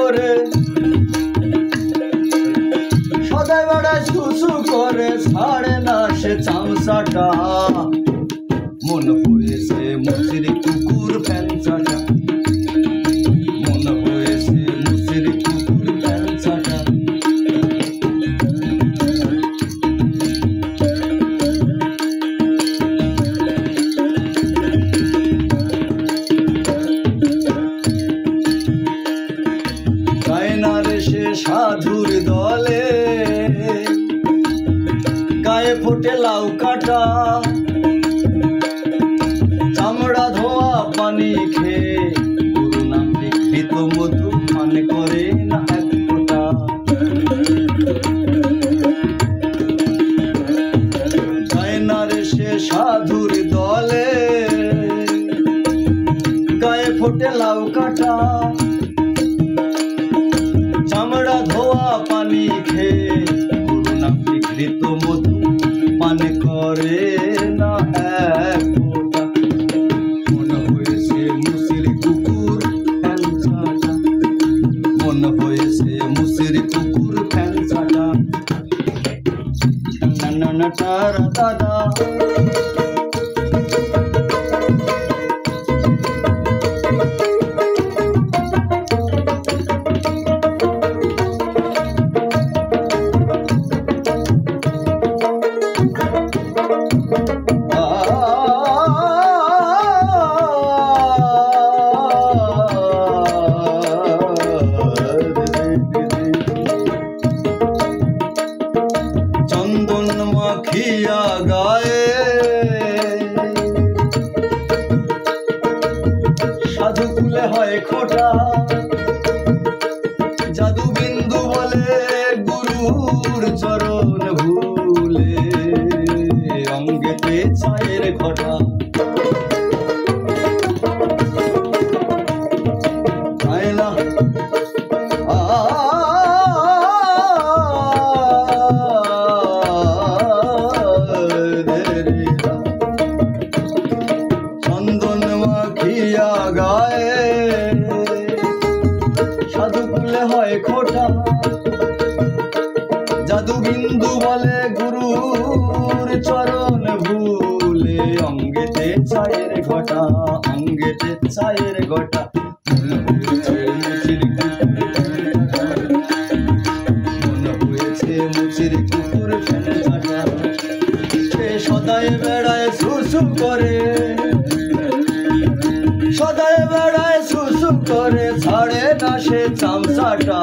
করে সদাই বেড়ায় সুসু করে ছাড়ে না সে চামচাটা মন হয়েছে মুচির কুকুর ফ্যানচাটা মন হয়েছে মুচির কুকুর ফ্যানচাটা সে সাধুর দলে গায়ে ফোটে লাউ কাটা চামড়া ধোয়া পানি খেয়ে গুরু নাম বিকৃত মধু পান করে না এক ফোঁটা যায় না রে সে সাধুর দলে গায়ে ফোটে লাউ কাটা চামড়া ধোয়া পানি খেয়ে গুরু নাম বিকৃত মধু পান করে না এক ফোঁটা মন হয়েছে মুচির কুকুর ফ্যানচাটা মন হয়েছে মুচির কুকুর ফ্যানচাটা না না তারা দাদা চন্দন মাখিয়া গায়ে সাধু কুলে হয় খোটা জাদু বিন্দু বলে গুরুর চরণ ভুলে অঙ্গেতে ছায়ের ঘটা আয়না চন্দন মাখিয়া গায়ে সাধু কুলে হয় খোটা জাদু বিন্দু বলে গুরুর চরণ ভুলে অঙ্গেতে ছায়ের ঘটা অঙ্গেতে ছায়ের ঘটা মন হয়েছে মুচির কুকুর ফ্যানচাটা সে সদাই বেড়ায় সুসু করে সদাই বেড়ায় সুসু করে ছাড়ে না সে চামচাটা